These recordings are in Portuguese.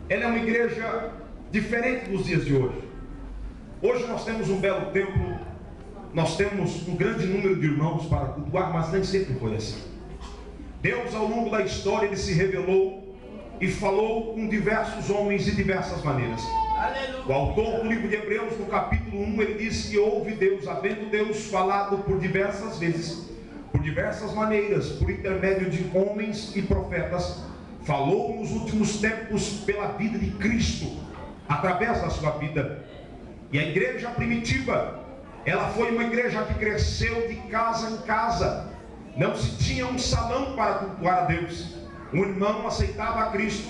ela é uma igreja diferente dos dias de hoje. Hoje nós temos um belo templo, nós temos um grande número de irmãos para cultuar, mas nem sempre foi assim. Deus, ao longo da história, Ele se revelou e falou com diversos homens de diversas maneiras. O autor do livro de Hebreus, no capítulo 1, ele diz que houve Deus, havendo Deus falado por diversas vezes, por diversas maneiras, por intermédio de homens e profetas, falou nos últimos tempos pela vida de Cristo, através da sua vida. E a igreja primitiva, ela foi uma igreja que cresceu de casa em casa. Não se tinha um salão para cultuar a Deus. Um irmão aceitava a Cristo,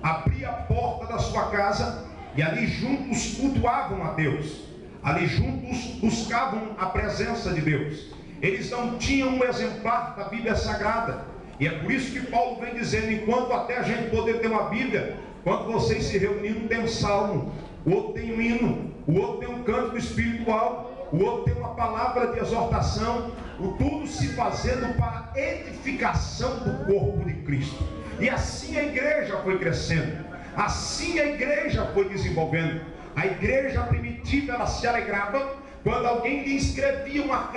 abria a porta da sua casa e ali juntos cultuavam a Deus. Ali juntos buscavam a presença de Deus. Eles não tinham um exemplar da Bíblia Sagrada. E é por isso que Paulo vem dizendo, enquanto até a gente poder ter uma Bíblia, quando vocês se reuniram, tem um salmo, o outro tem um hino, o outro tem um cântico espiritual, o outro tem uma palavra de exortação, o tudo se fazendo para a edificação do corpo de Cristo. E assim a igreja foi crescendo, assim a igreja foi desenvolvendo. A igreja primitiva, ela se alegrava quando alguém lhe escrevia uma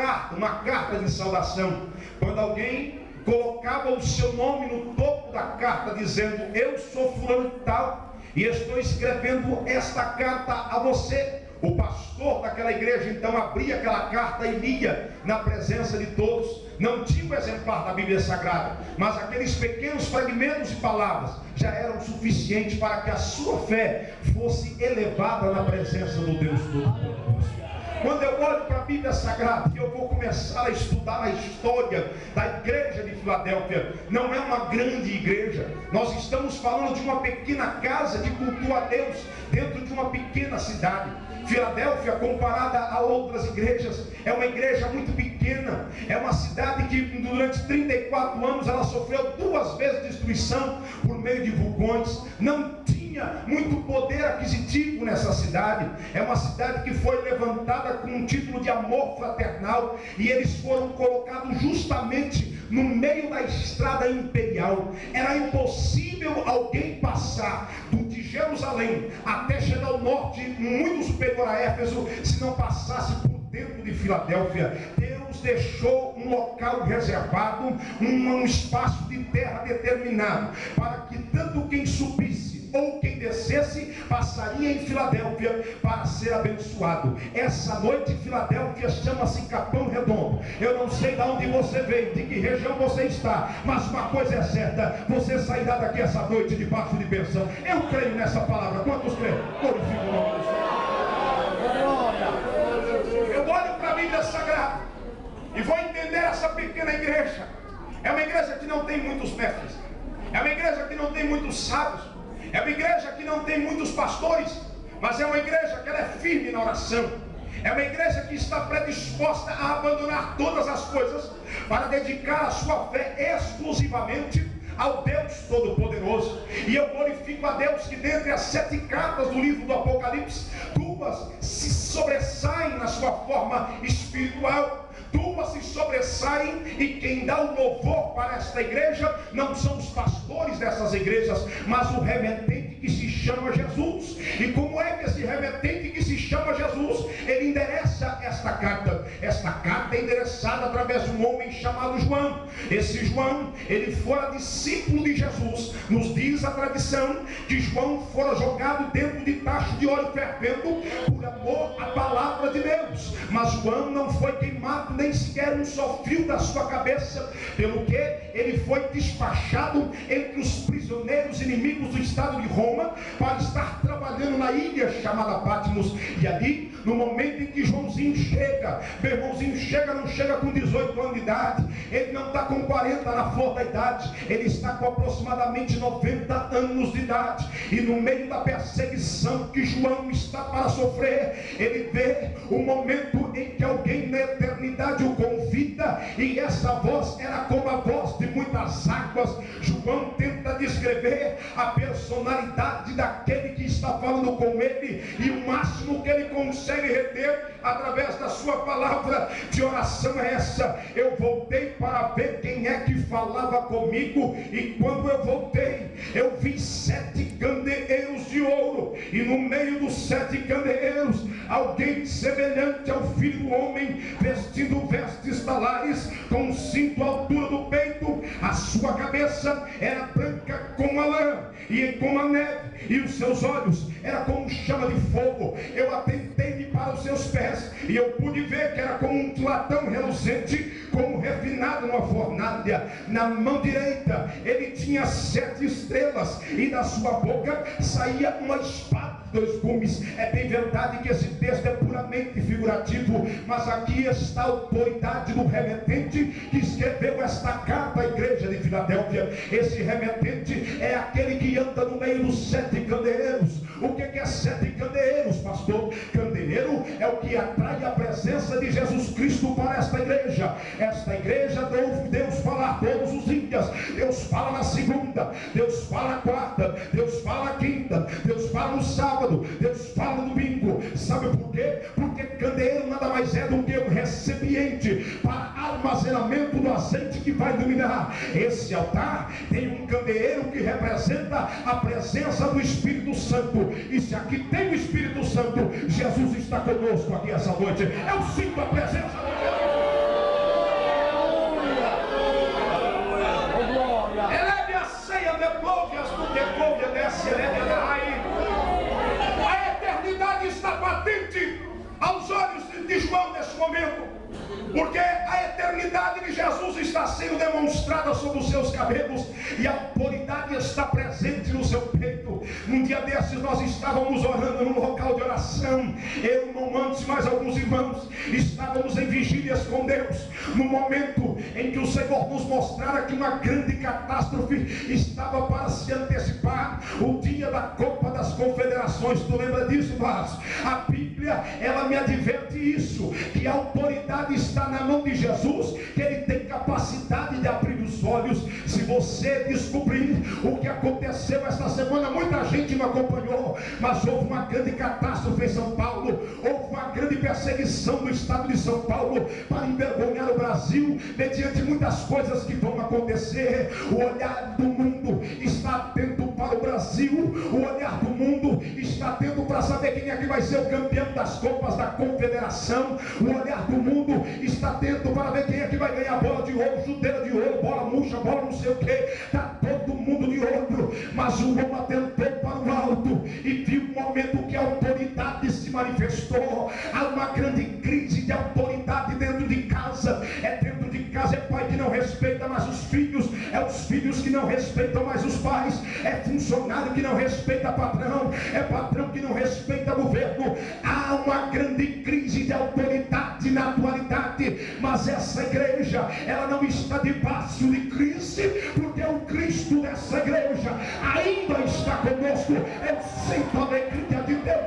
carta de saudação, quando alguém colocava o seu nome no topo da carta, dizendo: eu sou fulano de tal, e estou escrevendo esta carta a você. O pastor daquela igreja então abria aquela carta e lia na presença de todos. Não tinha um exemplar da Bíblia Sagrada, mas aqueles pequenos fragmentos de palavras já eram suficientes para que a sua fé fosse elevada na presença do Deus Todo-Poderoso. Quando eu olho para a Bíblia Sagrada e eu vou começar a estudar a história da igreja de Filadélfia, não é uma grande igreja. Nós estamos falando de uma pequena casa de culto a Deus dentro de uma pequena cidade. Filadélfia, comparada a outras igrejas, é uma igreja muito pequena. É uma cidade que durante 34 anos ela sofreu 2 vezes destruição por meio de vulcões. Não tinha muito poder aquisitivo nessa cidade. É uma cidade que foi levantada com um título de amor fraternal, e eles foram colocados justamente no meio da estrada imperial. Era impossível alguém passar de Jerusalém até chegar ao norte, muito superior a Éfeso, se não passasse por dentro de Filadélfia. Deus deixou um local reservado, um espaço de terra determinado, para que tanto quem subisse ou quem descesse passaria em Filadélfia para ser abençoado. Essa noite Filadélfia chama-se Capão Redondo. Eu não sei de onde você veio, de que região você está, mas uma coisa é certa: você sairá daqui essa noite debaixo de bênção. Eu creio nessa palavra. Quantos creem? Glorifica o nome do Senhor. Eu olho para a Bíblia Sagrada e vou entender essa pequena igreja. É uma igreja que não tem muitos mestres, é uma igreja que não tem muitos sábios, é uma igreja que não tem muitos pastores, mas é uma igreja que ela é firme na oração. É uma igreja que está predisposta a abandonar todas as coisas para dedicar a sua fé exclusivamente ao Deus Todo-Poderoso. E eu glorifico a Deus que dentre as 7 cartas do livro do Apocalipse, 2 se sobressaem na sua forma espiritual. 2 se sobressaem, e quem dá o louvor para esta igreja não são os pastores dessas igrejas, mas o remetente que se chama Jesus. E como é que esse remetente que se chama Jesus, ele endereça esta carta? Esta carta é endereçada através de um homem chamado João. Esse João, ele fora discípulo de Jesus. Nos diz a tradição que João fora jogado dentro de tacho de óleo fervendo por amor à palavra de Deus. Mas João não foi queimado nem sequer um só fio da sua cabeça, pelo que ele foi despachado entre os prisioneiros inimigos do estado de Roma para estar trabalhando na ilha chamada Patmos. E ali, no momento em que Joãozinho chega, meu irmãozinho não chega com 18 anos de idade, ele não está com 40 na flor da idade, ele está com aproximadamente 90 anos de idade. E no meio da perseguição que João está para sofrer, ele vê o momento em que alguém na eternidade o convida, e essa voz era como a voz de muitas águas. João tenta descrever a personalidade daquele que está falando com ele, e o máximo que ele consegue reter através da sua palavra de oração é essa: eu voltei para ver quem é que falava comigo, e quando eu voltei, eu vi 7 candeeiros e no meio dos 7 candeeiros, alguém semelhante ao Filho do Homem, vestindo vestes talares, com um cinto à altura do peito. A sua cabeça era branca como a lã e como a neve, e os seus olhos eram como chama de fogo. Eu atentei-me para os seus pés, e eu pude ver que era como um latão reluzente, como refinado numa fornalha. Na mão direita ele tinha 7 estrelas, e da sua boca saía uma espada de 2 gumes. É bem verdade que esse texto é puramente figurativo, mas aqui está a autoridade do remetente que escreveu esta carta à igreja de Filadélfia. Esse remetente é aquele que anda no meio dos 7 candeeiros. O que é 7 candeeiros, pastor? Candeeiro é o que atrai a presença de Jesus Cristo para esta igreja. Esta igreja ouve Deus falar todos os dias. Deus fala na segunda, Deus fala na quarta, Deus fala na quinta, Deus fala no sábado, Deus fala no domingo. Sabe por quê? Porque candeeiro nada mais é do que um recipiente para armazenamento do azeite que vai iluminar. Esse altar tem um candeeiro que representa a presença do Espírito Santo. E se aqui tem o Espírito Santo, Jesus está conosco aqui essa noite. Eu sinto a presença de Deus. Eleve a ceia, devolve-as do devolve, desce, eleve a eternidade está patente aos olhos de João nesse momento, porque a eternidade de Jesus está sendo demonstrada sobre os seus cabelos, e a autoridade está presente no seu peito. Num dia desses nós estávamos orando num local de oração, eu, irmão Antes, mais alguns irmãos, estávamos em vigílias com Deus, no momento em que o Senhor nos mostrara que uma grande catástrofe estava para se antecipar, o dia da Copa das Confederações. Tu lembra disso, Márcio? A Bíblia, ela me adverte isso, que a autoridade está na mão de Jesus, que ele tem capacidade de abrir os olhos. Se você descobrir o que aconteceu esta semana, muita gente não acompanhou, mas houve uma grande catástrofe em São Paulo, houve uma grande perseguição no estado de São Paulo para envergonhar o Brasil, mediante muitas coisas que vão acontecer. O olhar do mundo está atento para o Brasil, o olhar do mundo está atento para saber quem é que vai ser o campeão das Copas da Confederação. O olhar do mundo está atento para ver quem é que vai ganhar bola de ouro, chuteira de ouro, bola murcha, bola não sei o que. Está todo mundo de olho, mas o homem atentou para o alto e viu um momento que a autoridade se manifestou. Há uma grande crise de autoridade dentro de casa. Dentro de casa é pai que não respeita mais os filhos, é os filhos que não respeitam mais os pais, é funcionário que não respeita patrão, é patrão que não respeita governo. Há uma grande crise de autoridade na atualidade, mas essa igreja, ela não está debaixo de crise, porque o Cristo dessa igreja ainda está conosco. Eu sinto a alegria de Deus.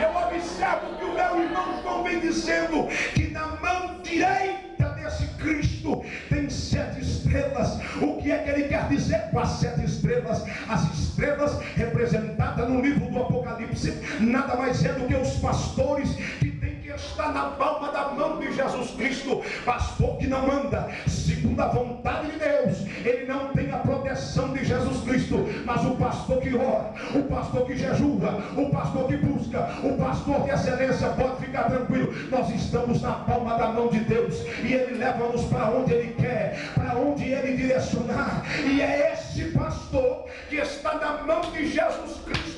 Eu observo que o meu irmão João vem dizendo que na mão direita desse Cristo tem 7 estrelas. O que é que ele quer dizer com as 7 estrelas? As estrelas representadas no livro do Apocalipse nada mais é do que os pastores que têm que estar na palma da mão de Jesus Cristo. Pastor que não anda segundo a vontade de Deus, ele não tem a proteção de Jesus Cristo. Mas o pastor que ora, o pastor que jejua, o pastor que busca, o pastor de excelência, pode ficar tranquilo, nós estamos na palma da mão de Deus, e ele leva-nos para onde ele quer, para onde ele direcionar. E é esse pastor que está na mão de Jesus Cristo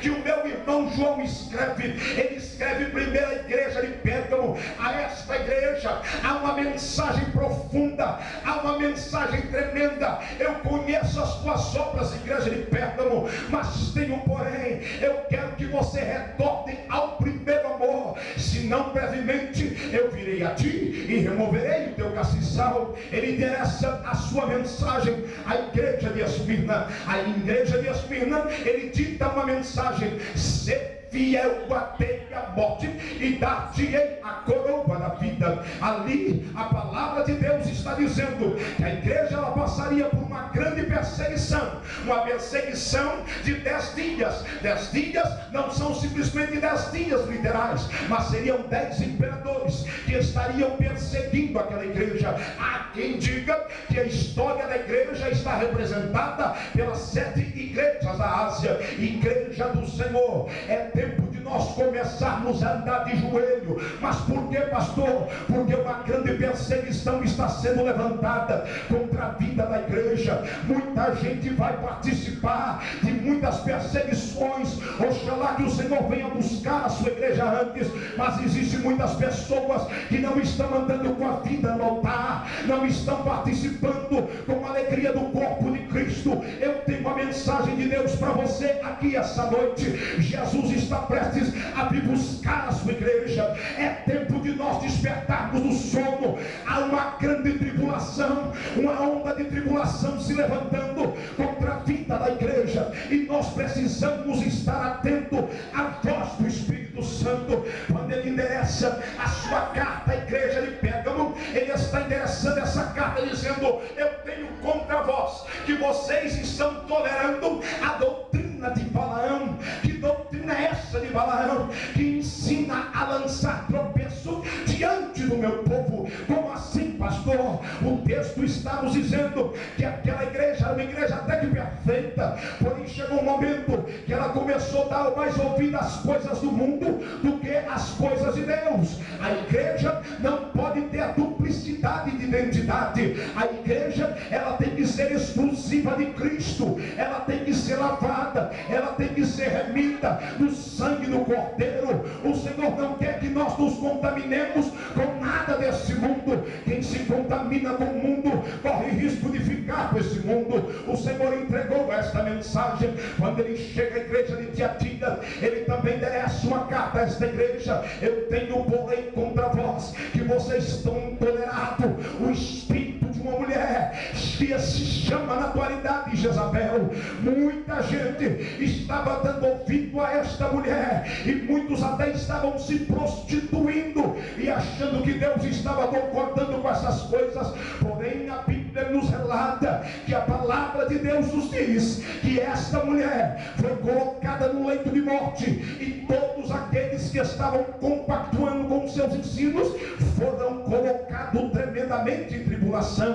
que o meu irmão João escreve. Ele escreve primeiro à igreja de Pérgamo. A esta igreja há uma mensagem profunda, há uma mensagem tremenda. Eu conheço as tuas obras, igreja de Pérgamo, mas tenho um porém. Eu quero que você retorne ao primeiro amor, senão brevemente eu virei a ti e removerei o teu castiçal. Ele endereça a sua mensagem à igreja de Esmirna. A igreja de Esmirna, ele dita uma mensagem: ser fiel até a morte e dar-te-ei a coroa da vida. Ali a palavra de Deus está dizendo que a igreja ela passaria por uma grande perseguição, uma perseguição de 10 dias. 10 dias não são simplesmente 10 dias literais, mas seriam 10 imperadores que estariam perseguindo aquela igreja. Há quem diga que a história da igreja está representada pelas 7 igrejas da Ásia. Igreja do Senhor, é tempo de nós começarmos a andar de joelho. Mas por que, pastor? Porque uma grande perseguição está sendo levantada contra a vida da igreja. Muita gente vai participar de muitas perseguições. Oxalá que o Senhor venha buscar a sua igreja antes. Mas existem muitas pessoas que não estão andando com a vida no altar, não estão participando com a alegria do corpo de Cristo. Eu tenho uma mensagem de Deus para você aqui essa noite. Jesus está prestes a vir buscar a sua igreja. É tempo de nós despertarmos do sono. Há uma grande tribulação, uma onda de tribulação se levantando contra a vida da igreja, e nós precisamos estar atentos à voz do Espírito Santo. Quando ele endereça a sua carta à igreja de Pérgamo, ele está endereçando essa carta dizendo: eu tenho contra vós que vocês estão tolerando a doutrina de Balaão. Que doutrina é essa de Balaão? Que ensina a lançar tropeço diante do meu povo. Como assim, pastor? O texto está nos dizendo que aquela igreja era uma igreja até que perfeita, porém chegou um momento que ela começou a dar mais ouvido às coisas do mundo do que às coisas de Deus. A igreja não pode ter a duplicidade de identidade. A igreja, ela tem que ser exclusiva de Cristo, ela tem que ser lavada, ela tem que ser remida no sangue do Cordeiro. O Senhor não quer que nós nos contaminemos com nada desse mundo. Quem se contamina com o mundo corre risco de ficar com esse mundo. O Senhor entregou esta mensagem quando ele chega à igreja de Tiatira. Ele também endereça uma carta a esta igreja: eu tenho porém contra vós que vocês estão tolerados o espírito de uma mulher que se chama na atualidade Jezabel. Muita gente estava dando ouvido a esta mulher, e muitos até estavam se prostituindo e achando que Deus estava concordando com essas coisas. Porém a Bíblia nos relata que a palavra de Deus nos diz que esta mulher foi colocada no leito de morte, e todos aqueles que estavam compactuando com seus ensinos foram colocados tremendamente em tribulação.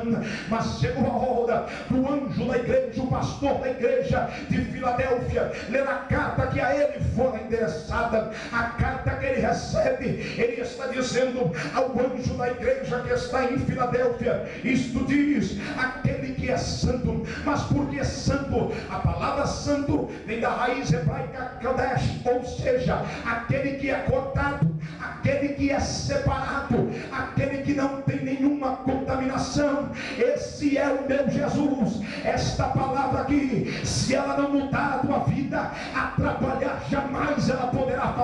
Mas chegou a hora do anjo da igreja, o pastor da igreja de Filadélfia, ler a carta que a ele fora endereçada. A carta que ele recebe, ele está dizendo ao anjo da igreja que está em Filadélfia: isto diz aquele que é santo. Mas por que santo? A palavra santo vem da raiz hebraica Kadesh, ou seja, aquele que é cortado, aquele que é separado, aquele que não tem nenhuma contaminação. Esse é o meu Jesus. Esta palavra aqui, se ela não mudar a tua vida, atrapalhar, jamais ela poderá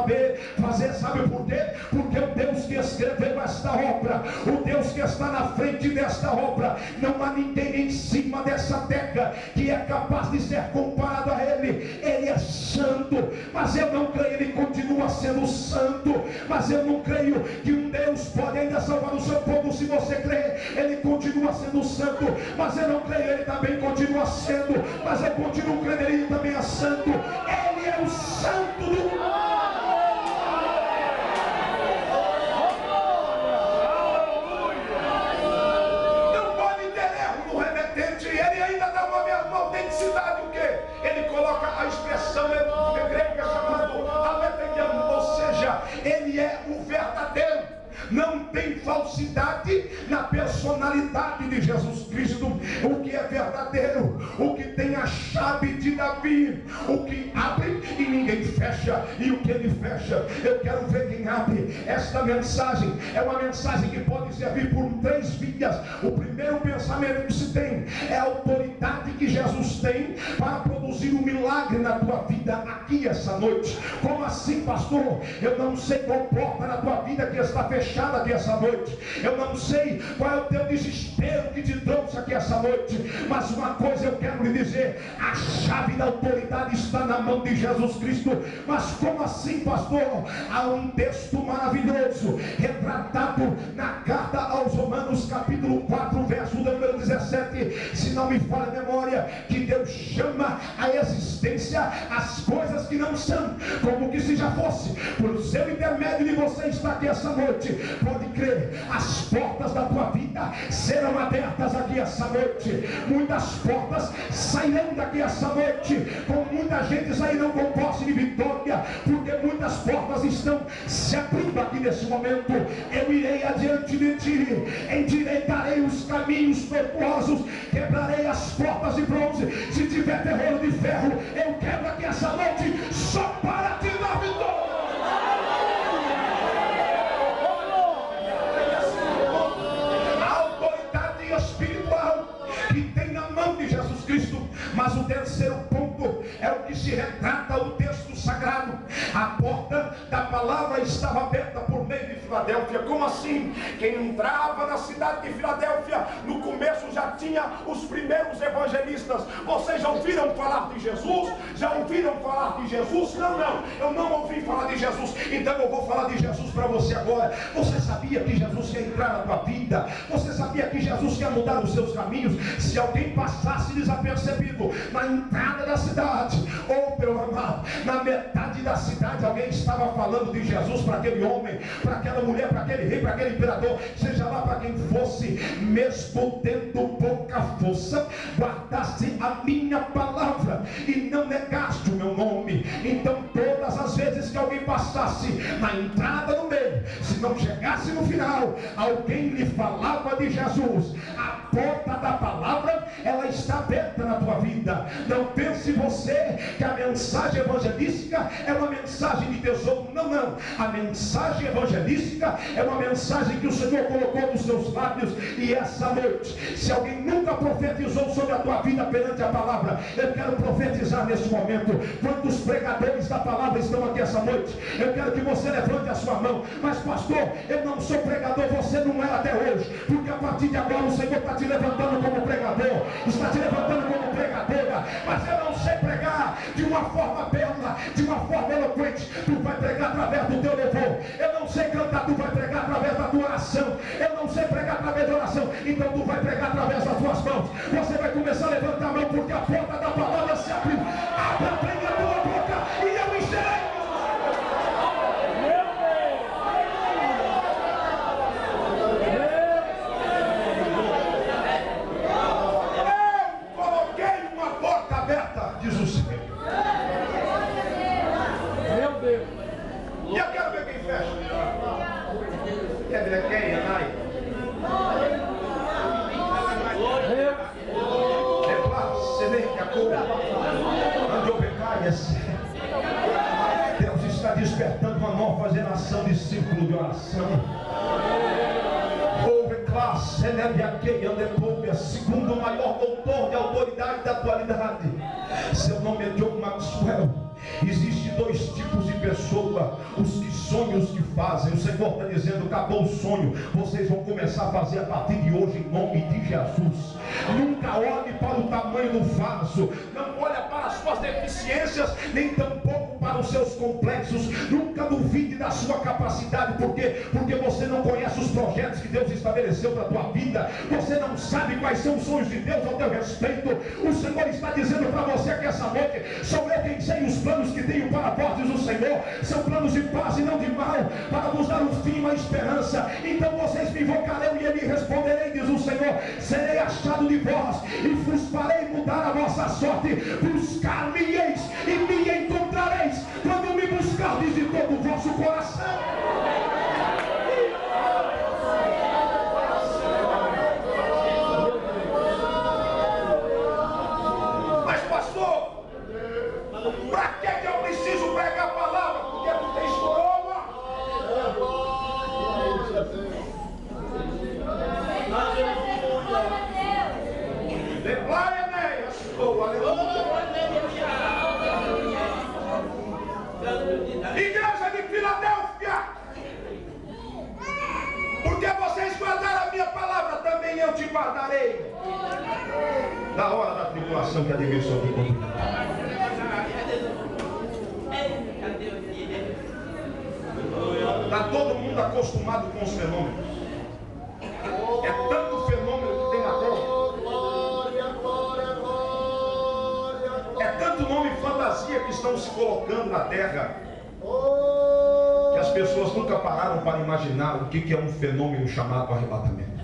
fazer. Sabe por quê? Porque o Deus que escreveu esta obra, o Deus que está na frente desta obra, não há ninguém em cima dessa terra que é capaz de ser comparado a ele. Ele é santo, mas eu não creio, ele continua sendo santo. Mas eu não creio que um Deus pode ainda salvar o seu povo. Se você crê, ele continua sendo santo. Mas eu não creio, ele também continua sendo. Mas eu continuo crendo, ele também é santo. Ele é o santo do mundo. Não pode ter erro no remetente. Ele ainda dá uma autenticidade. O quê? Ele coloca a expressão grega chamada aletheia, ou seja, ele é o verdadeiro. Não tem falsidade na personalidade de Jesus Cristo. O que é verdadeiro, o que tem a chave de Davi, o que abre e ninguém fecha, e o que ele fecha, eu quero ver quem abre. Esta mensagem é uma mensagem que pode servir por 3 vias. O primeiro pensamento que se tem é a autoridade que Jesus tem para produzir um milagre na tua vida aqui essa noite. Como assim, pastor? Eu não sei qual porta na tua vida que está fechada aqui essa noite. Eu não sei qual é o teu desespero que te trouxe aqui essa noite. Mas uma coisa eu quero lhe dizer: a chave da autoridade está na mão de Jesus Cristo. Mas como assim, pastor? Há um texto maravilhoso retratado na carta aos Romanos, capítulo 4, verso número 17, se não me falha a memória, que Deus Deus chama a existência as coisas que não são, como que se já fosse. Por seu intermédio de você estar aqui essa noite, pode crer, as portas da tua vida serão abertas aqui essa noite. Muitas portas sairão daqui essa noite, com muita gente sairão com posse de vitória, porque muitas portas estão se abrindo aqui nesse momento. Eu irei adiante de ti, endireitarei os caminhos tortuosos, quebrarei as portas de bronze. Se tiver terreno de ferro, eu quebro aqui essa noite, só para te dar vitória. A autoridade espiritual que tem na mão de Jesus Cristo. Mas o terceiro ponto é o que se retrata o texto sagrado. A porta da palavra estava aberta por meio de Filadélfia. Como assim? Quem entrava na cidade de Filadélfia, no começo já tinha os primeiros evangelistas. Vocês já ouviram falar de Jesus? Já ouviram falar de Jesus? Não, eu não ouvi falar de Jesus. Então eu vou falar de Jesus para você agora. Você sabia que Jesus quer entrar na tua vida? Você sabia que Jesus quer mudar os seus caminhos? Se alguém passasse desapercebido na entrada da cidade, ou pelo amado, na metade da cidade, alguém estava falando de Jesus para aquele homem, para aquela mulher, para aquele rei, para aquele imperador, seja lá para quem fosse, mesmo tendo pouca força, guardaste a minha palavra e não negaste o meu nome. Então todas as vezes que alguém passasse na entrada, no meio, se não chegasse no final, alguém lhe falava de Jesus, a porta da palavra, ela está aberta na tua vida. Não pense você que a mensagem evangelística é uma mensagem de tesouro. Não. A mensagem evangelística é uma mensagem que o Senhor colocou nos seus lábios. E essa noite, se alguém nunca profetizou sobre a tua vida perante a palavra, eu quero profetizar nesse momento. Quantos pregadores da palavra estão aqui essa noite? Eu quero que você levante a sua mão. Mas pastor, eu não sou pregador. Você não era até hoje, porque a partir de agora o Senhor está te levantando como pregador, está te levantando como pregadora. Mas eu não sei pregar de uma forma bela, de uma forma eloquente. Tu vai pregar através do teu louvor. Eu não sei cantar, tu vai pregar através da tua oração. Eu não sei pregar através da oração, então tu vai pregar através das tuas mãos. Você vai começar a levantar a mão, porque a porta da palavra se abriu. Abra bem a tua boca e eu encherei. Diz o Senhor. Meu Deus. E eu quero ver quem fecha. Quer ver quem? Anai. Deus está despertando uma nova geração de círculo de oração. Segundo o maior doutor de autoridade da atualidade, seu nome é John Maxwell. Existem dois tipos de pessoa: os que sonham e os que fazem. O Senhor está dizendo: acabou o sonho, vocês vão começar a fazer a partir de hoje, em nome de Jesus. Nunca olhe para o tamanho do vaso, não olhe para as suas deficiências, nem tampouco para os seus complexos. Nunca duvide da sua capacidade, porque você não conhece os projetos que Deus estabeleceu para a tua vida. Você não sabe quais são os sonhos de Deus ao teu respeito. O Senhor está dizendo para você que essa noite: sou eu quem sei os planos que tenho para vós, diz o Senhor, são planos de paz e não de mal, para vos dar um fim, uma esperança. Então vocês me invocarão e eu lhe responderei, diz o Senhor. Serei achado de vós e vos farei mudar a vossa sorte. Buscar-me-eis e me encontrareis, quando me buscardes de todo o vosso coração. Mas pastor, para que eu preciso pregar a palavra? Porque tu tens prova. Glória a Deus. Igreja de Filadélfia, porque vocês guardaram a minha palavra, também eu te guardarei na hora da tribulação que a dimensão do mundo. Está todo mundo acostumado com os fenômenos. É tanto fenômeno que tem na terra. que estão se colocando na terra, que as pessoas nunca pararam para imaginar o que é um fenômeno chamado arrebatamento.